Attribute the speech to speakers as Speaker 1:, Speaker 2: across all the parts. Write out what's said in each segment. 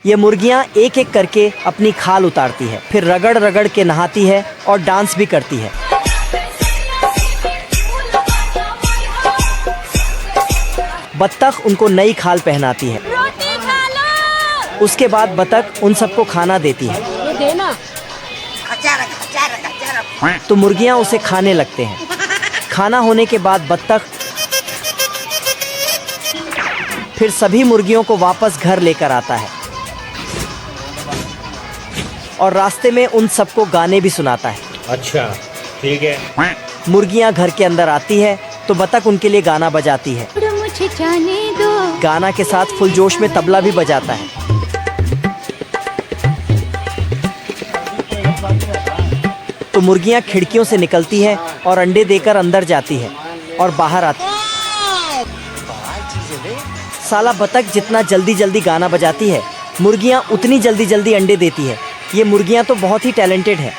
Speaker 1: ये मुर्गियाँ एक एक करके अपनी खाल उतारती है, फिर रगड़ रगड़ के नहाती है और डांस भी करती है। बत्तख उनको नई खाल पहनाती है।
Speaker 2: रोटी खा लो।
Speaker 1: उसके बाद बत्तख उन सबको खाना देती है।
Speaker 2: ये देना।
Speaker 1: तो मुर्गियाँ उसे खाने लगते हैं। खाना होने के बाद बत्तख फिर सभी मुर्गियों को वापस घर लेकर आता है और रास्ते में उन सबको गाने भी सुनाता है।
Speaker 3: अच्छा ठीक है।
Speaker 1: मुर्गियाँ घर के अंदर आती है तो बत्तख उनके लिए गाना बजाती है।
Speaker 2: मुझे जाने दो।
Speaker 1: गाना के साथ फुल जोश में तबला भी बजाता है। तो मुर्गियाँ खिड़कियों से निकलती है और अंडे देकर अंदर जाती है और बाहर आती है। साला बत्तख जितना जल्दी जल्दी गाना बजाती है, मुर्गियाँ उतनी जल्दी जल्दी अंडे देती है। ये मुर्गियाँ तो बहुत ही टैलेंटेड है।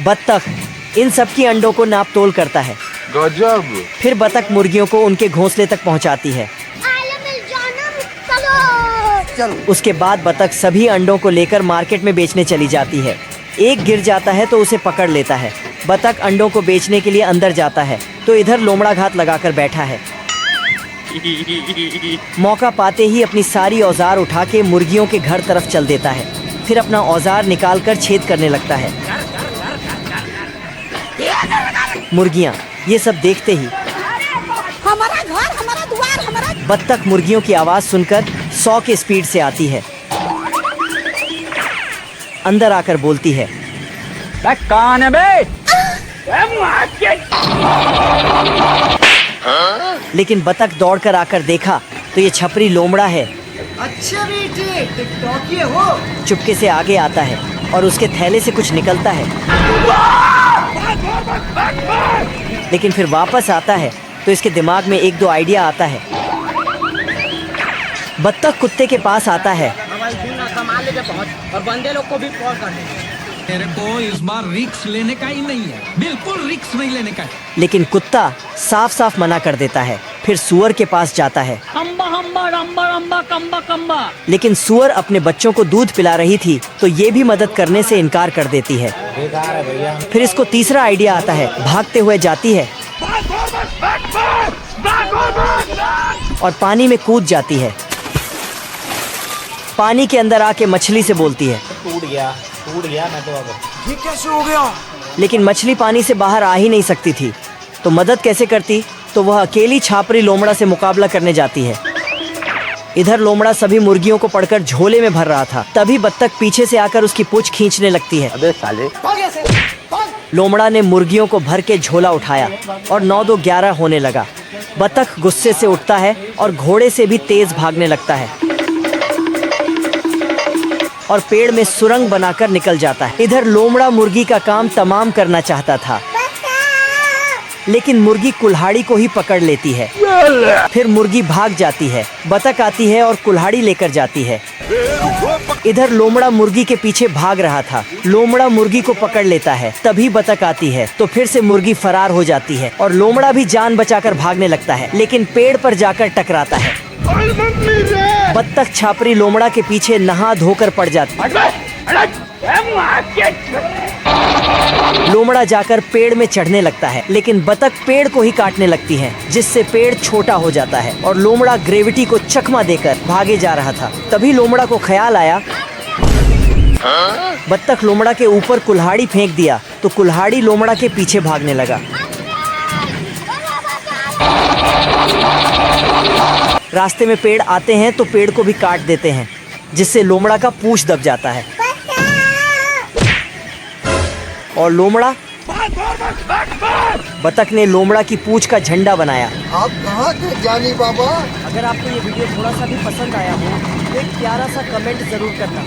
Speaker 1: बत्तख इन सब की अंडों को नाप तोल करता है।
Speaker 4: गजब।
Speaker 1: फिर बत्तख मुर्गियों को उनके घोंसले तक पहुंचाती है। उसके बाद बत्तख सभी अंडों को लेकर मार्केट में बेचने चली जाती है। एक गिर जाता है तो उसे पकड़ लेता है। बत्तख अंडों को बेचने के लिए अंदर जाता है तो इधर लोमड़ा घात लगाकर बैठा है। मौका पाते ही अपनी सारी औजार उठा के मुर्गियों के घर तरफ चल देता है। फिर अपना औजार निकालकर छेद करने लगता है। मुर्गियाँ ये सब देखते ही
Speaker 2: हमारा घर, हमारा द्वार, हमारा।
Speaker 1: बत्तख मुर्गियों की आवाज सुनकर 100 की स्पीड से आती है। अंदर आकर बोलती है,
Speaker 3: कौन है बे?
Speaker 1: लेकिन बत्तख दौड़कर आकर देखा तो ये छपरी लोमड़ा है।
Speaker 5: अच्छा बेटे, टिकटॉकी हो।
Speaker 1: चुपके से आगे आता है और उसके थैले से कुछ निकलता है, लेकिन फिर वापस आता है तो इसके दिमाग में एक दो आइडिया आता है। बत्तख कुत्ते के पास आता है।
Speaker 5: और बंदे लोग को भी कॉल कर दे।
Speaker 6: मेरे को इस बार रिक्स लेने का ही नहीं है, बिल्कुल रिक्स नहीं लेने का है।
Speaker 1: लेकिन कुत्ता साफ साफ मना कर देता है। फिर सुअर के पास जाता है।
Speaker 5: हम्बा हम्बा रम्बा रम्बा कम्बा कम्बा।
Speaker 1: लेकिन सुअर अपने बच्चों को दूध पिला रही थी तो ये भी मदद करने से इनकार कर देती है। फिर इसको तीसरा आइडिया आता है। भागते हुए जाती है और पानी में कूद जाती है। पानी के अंदर आके मछली से बोलती है,
Speaker 3: टूट गया मैं तो अब।
Speaker 5: ये कैसे हो गया?
Speaker 1: लेकिन मछली पानी से बाहर आ ही नहीं सकती थी तो मदद कैसे करती। तो वह अकेली छापरी लोमड़ा से मुकाबला करने जाती है। इधर लोमड़ा सभी मुर्गियों को पकड़कर झोले में भर रहा था। तभी बत्तख पीछे से आकर उसकी पूंछ खींचने लगती है।
Speaker 3: अबे साले।
Speaker 1: लोमड़ा ने मुर्गियों को भर के झोला उठाया और 9-2-11 होने लगा। बत्तख गुस्से से उठता है और घोड़े से भी तेज भागने लगता है और पेड़ में सुरंग बनाकर निकल जाता है। इधर लोमड़ा मुर्गी का काम तमाम करना चाहता था, लेकिन मुर्गी कुल्हाड़ी को ही पकड़ लेती है। फिर मुर्गी भाग जाती है। बत्तख आती है और कुल्हाड़ी लेकर जाती है। इधर लोमड़ा मुर्गी के पीछे भाग रहा था। लोमड़ा मुर्गी को पकड़ लेता है। तभी बत्तख आती है तो फिर से मुर्गी फरार हो जाती है और लोमड़ा भी जान बचाकर भागने लगता है, लेकिन पेड़ पर जाकर टकराता है। बत्तख छापरी लोमड़ा के पीछे नहा धोकर पड़ जाती है। लोमड़ा जाकर पेड़ में चढ़ने लगता है, लेकिन बत्तख पेड़ को ही काटने लगती है, जिससे पेड़ छोटा हो जाता है और लोमड़ा ग्रेविटी को चकमा देकर भागे जा रहा था। तभी लोमड़ा को ख्याल आया। बत्तख लोमड़ा के ऊपर कुल्हाड़ी फेंक दिया तो कुल्हाड़ी लोमड़ा के पीछे भागने लगा। रास्ते में पेड़ आते हैं तो पेड़ को भी काट देते हैं, जिससे लोमड़ा का पूंछ दब जाता है और लोमड़ा बत्तख ने लोमड़ा की पूंछ का झंडा बनाया।
Speaker 5: आप कहाँ थे जानी बाबा?
Speaker 1: अगर आपको ये वीडियो थोड़ा सा भी पसंद आया हो तो एक प्यारा सा कमेंट जरूर करना।